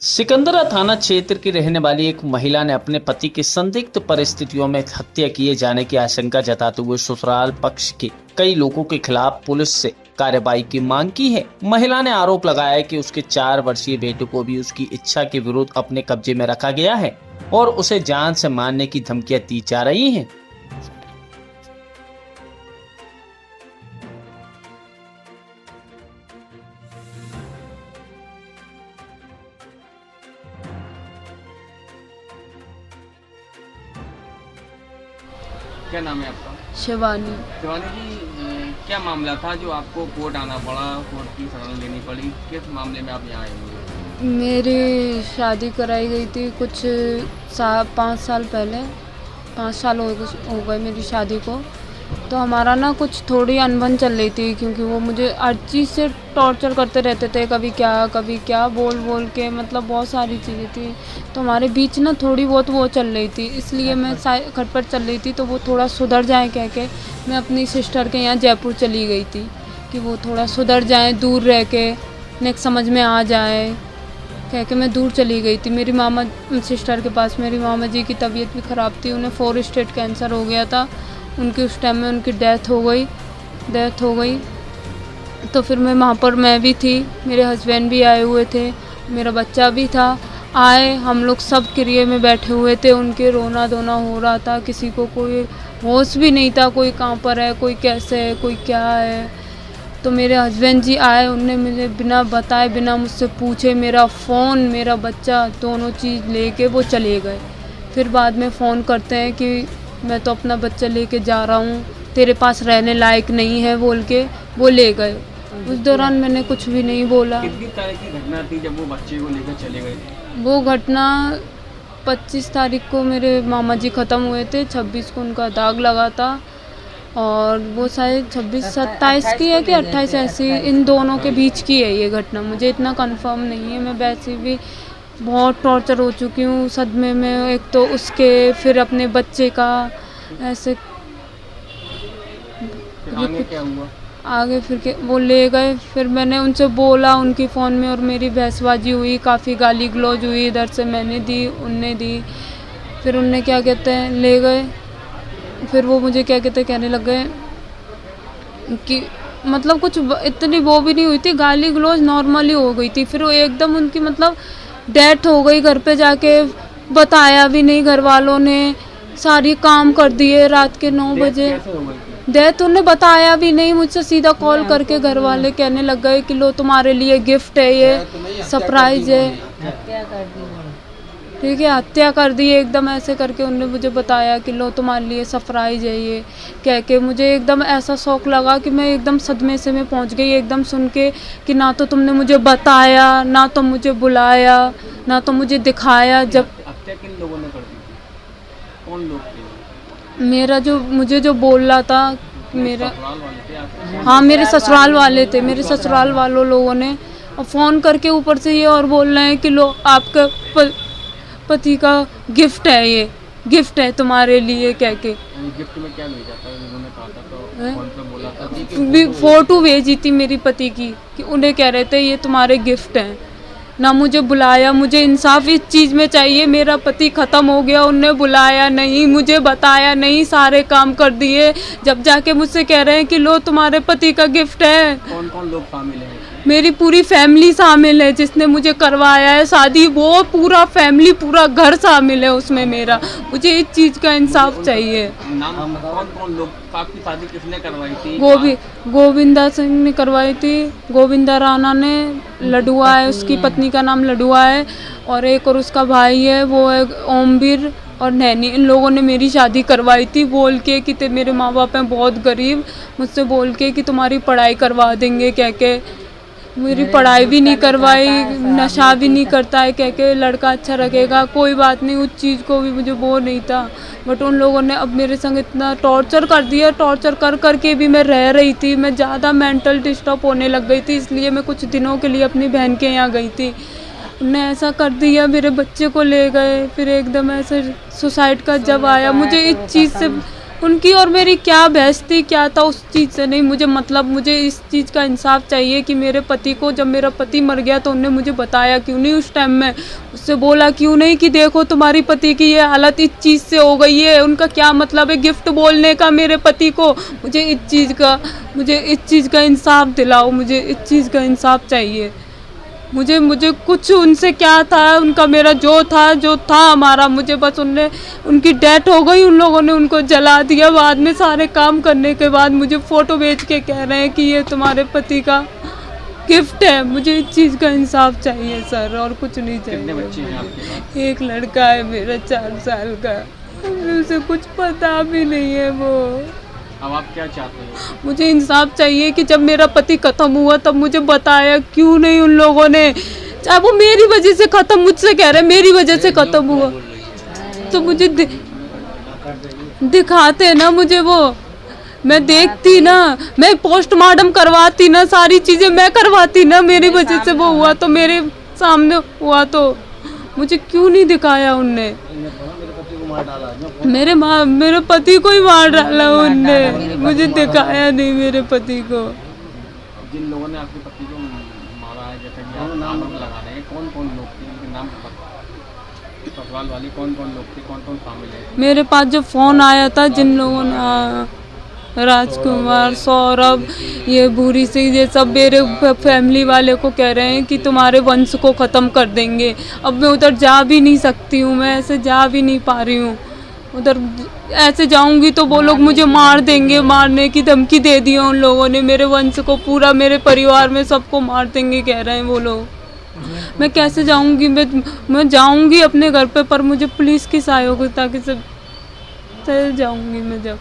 सिकंदरा थाना क्षेत्र की रहने वाली एक महिला ने अपने पति की संदिग्ध परिस्थितियों में हत्या किए जाने की आशंका जताते हुए ससुराल पक्ष के कई लोगों के खिलाफ पुलिस से कार्रवाई की मांग की है। महिला ने आरोप लगाया कि उसके 4 वर्षीय बेटे को भी उसकी इच्छा के विरुद्ध अपने कब्जे में रखा गया है और उसे जान से मारने की धमकियां दी जा रही हैं। क्या नाम है आपका? शिवानी। शिवानी जी, क्या मामला था जो आपको कोर्ट आना पड़ा, कोर्ट की शरण लेनी पड़ी? किस मामले में आप यहाँ आए हुए? मेरी शादी कराई गई थी कुछ 5 साल पहले। 5 साल हो गए मेरी शादी को। तो हमारा ना कुछ थोड़ी अनबन चल रही थी, क्योंकि वो मुझे हर चीज़ से टॉर्चर करते रहते थे। कभी क्या बोल बोल के, मतलब बहुत सारी चीज़ें थी। तो हमारे बीच ना थोड़ी बहुत वो चल रही थी, इसलिए मैं खटपट चल रही थी। तो वो थोड़ा सुधर जाए कह के मैं अपनी सिस्टर के यहाँ जयपुर चली गई थी कि वो थोड़ा सुधर जाए, दूर रह के नेक्स्ट समझ में आ जाए कह के मैं दूर चली गई थी। मेरी मामा सिस्टर के पास मेरी मामा जी की तबीयत भी ख़राब थी। उन्हें 4 स्टेज कैंसर हो गया था। उनकी उस टाइम में उनकी डेथ हो गई। तो फिर मैं भी थी, मेरे हस्बैंड भी आए हुए थे, मेरा बच्चा भी था। हम लोग सब क्रिया में बैठे हुए थे। उनके रोना धोना हो रहा था, किसी को कोई होश भी नहीं था, कोई कहाँ पर है, कोई कैसे है, कोई क्या है। तो मेरे हस्बैंड जी आए, उनने मुझे बिना बताए, बिना मुझसे पूछे मेरा फ़ोन, मेरा बच्चा दोनों चीज़ लेके वो चले गए। फिर बाद में फ़ोन करते हैं कि मैं तो अपना बच्चा लेके जा रहा हूँ, तेरे पास रहने लायक नहीं है बोल के वो ले गए। उस दौरान मैंने कुछ भी नहीं बोला। कितनी तारीख की घटना थी जब वो बच्चे को लेकर चले गए? वो घटना 25 तारीख को मेरे मामा जी ख़त्म हुए थे। 26 को उनका दाग लगा था और वो शायद 26-27 की है कि 28 ऐसी, इन दोनों के बीच की है ये घटना। मुझे इतना कंफर्म नहीं है। मैं वैसे भी बहुत टॉर्चर हो चुकी हूँ सदमे में, एक तो उसके, फिर अपने बच्चे का, ऐसे। आगे क्या हुआ? आगे फिर के वो ले गए। फिर मैंने उनसे बोला उनकी फ़ोन में और मेरी बहसबाजी हुई, काफ़ी गाली गलौज हुई। इधर से मैंने दी, उनने दी। फिर उनने क्या कहते हैं ले गए। फिर वो मुझे क्या कहते कहने लग गए कि मतलब कुछ इतनी वो भी नहीं हुई थी, गाली गलौज नॉर्मली हो गई थी। फिर वो एकदम उनकी मतलब डेथ हो गई। घर पे जाके बताया भी नहीं, घर वालों ने सारी काम कर दिए। रात के 9 बजे डेथ, उन्हें बताया भी नहीं। मुझसे सीधा कॉल करके घर वाले कहने लग गए कि लो तुम्हारे लिए गिफ्ट है, ये सरप्राइज है। ठीक है, हत्या कर दी एकदम ऐसे करके। उन्होंने मुझे बताया कि लो तुम्हारे लिए सरप्राइज है ये कह के। मुझे एकदम ऐसा शौक लगा कि मैं एकदम सदमे से मैं पहुंच गई एकदम सुन के कि ना तो तुमने मुझे बताया, ना तो मुझे बुलाया, ना तो मुझे दिखाया। जब हत्या किन लोगों ने कर दी थी? कौन लोग थे? मुझे जो बोल रहा था मेरा, ससुराल वाले थे आपके? हाँ मेरे ससुराल वाले थे। मेरे ससुराल वालों लोगों ने फ़ोन करके ऊपर से ये और बोल रहे हैं कि लो आपका पति का गिफ्ट है, ये गिफ्ट है तुम्हारे लिए कह के। गिफ्ट में क्या भेजा था उन्होंने? कहा था तो कौन सा बोला था? फ़ोटो भेजी थी मेरी पति की कि उन्हें कह रहे थे ये तुम्हारे गिफ्ट हैं। ना मुझे बुलाया। मुझे इंसाफ इस चीज़ में चाहिए। मेरा पति ख़त्म हो गया, उन्हें बुलाया नहीं, मुझे बताया नहीं, सारे काम कर दिए, जब जाके मुझसे कह रहे हैं कि लो तुम्हारे पति का गिफ्ट है। कौन कौन लोग शामिल हैं? मेरी पूरी फैमिली शामिल है, जिसने मुझे करवाया है शादी, वो पूरा फैमिली, पूरा घर शामिल है उसमें मेरा। मुझे इस चीज़ का इंसाफ चाहिए। नाम कौन कौन लोग? आपकी शादी किसने करवाई थी? गोविंदा सिंह ने करवाई थी। गोविंदा राणा ने, लडुआ है उसकी पत्नी का नाम, लडुआ है। और एक और उसका भाई है, वो है ओमवीर और नैनी। इन लोगों ने मेरी शादी करवाई थी बोल के कि मेरे माँ बाप हैं बहुत गरीब, मुझसे बोल के कि तुम्हारी पढ़ाई करवा देंगे कह के। मेरी पढ़ाई भी नहीं करवाई, नशा भी नहीं करता है कह के, लड़का अच्छा रखेगा, कोई बात नहीं। उस चीज़ को भी मुझे वो नहीं था। बट उन लोगों ने अब मेरे संग इतना टॉर्चर कर दिया। टॉर्चर कर कर के भी मैं रह रही थी। मैं ज़्यादा मेंटल डिस्टर्ब होने लग गई थी, इसलिए मैं कुछ दिनों के लिए अपनी बहन के यहाँ गई थी। उन्हें ऐसा कर दिया, मेरे बच्चे को ले गए। फिर एकदम ऐसे सुसाइड का जब आया, मुझे इस चीज़ से उनकी और मेरी क्या बहस थी, क्या था, उस चीज़ से नहीं मुझे मतलब। मुझे इस चीज़ का इंसाफ चाहिए कि मेरे पति को, जब मेरा पति मर गया तो उन्होंने मुझे बताया क्यों नहीं उस टाइम में, उससे बोला क्यों नहीं कि देखो तुम्हारी पति की ये हालत इस चीज़ से हो गई है। उनका क्या मतलब है गिफ्ट बोलने का मेरे पति को। मुझे इस चीज़ का इंसाफ दिलाओ, मुझे इस चीज़ का इंसाफ चाहिए। मुझे कुछ उनसे क्या था, उनका मेरा जो था हमारा, मुझे बस उनकी डेथ हो गई, उन लोगों ने उनको जला दिया बाद में। सारे काम करने के बाद मुझे फ़ोटो भेज के कह रहे हैं कि ये तुम्हारे पति का गिफ्ट है। मुझे इस चीज़ का इंसाफ चाहिए सर, और कुछ नहीं कितने चाहिए। बच्चे हैं आपके पास? एक लड़का है मेरा 4 साल का, उसे कुछ पता भी नहीं है वो। अब आप क्या चाहते हो? मुझे इंसाफ चाहिए कि जब मेरा पति ख़त्म हुआ तब मुझे बताया क्यों नहीं उन लोगों ने। चाहे वो मेरी वजह से ख़त्म, मुझसे कह रहे हैं मेरी वजह से ख़त्म हुआ, तो मुझे दिखाते ना मुझे वो, मैं देखती ना, मैं पोस्टमार्टम करवाती ना, सारी चीज़ें मैं करवाती ना। मेरी वजह से वो हुआ तो, मेरे सामने हुआ तो मुझे क्यों नहीं दिखाया उनने। मेरे पति को ही मार डाला उनने, मुझे दिखाया नहीं मेरे पति को। जिन लोगों ने आपके पति को मारा है, जैसे कि आप नाम लगा रहे हैं, कौन कौन लोग थे, उनके नाम ससुराल वाले कौन कौन लोग थे, कौन कौन शामिल है? मेरे पास जो फ़ोन आया था, जिन लोगों ने, राजकुमार, सौरभ, ये भूरी सिंह, ये सब मेरे फैमिली वाले को कह रहे हैं कि तुम्हारे वंश को ख़त्म कर देंगे। अब मैं उधर जा भी नहीं सकती हूँ, मैं ऐसे जा भी नहीं पा रही हूँ। उधर ऐसे जाऊंगी तो वो लोग मुझे मार देंगे, मारने की धमकी दे दी है उन लोगों ने। मेरे वंश को, पूरा मेरे परिवार में सबको मार देंगे कह रहे हैं वो लोग। मैं कैसे जाऊंगी? मैं जाऊंगी अपने घर पे, पर मुझे पुलिस की सहायता से जाऊंगी मैं जब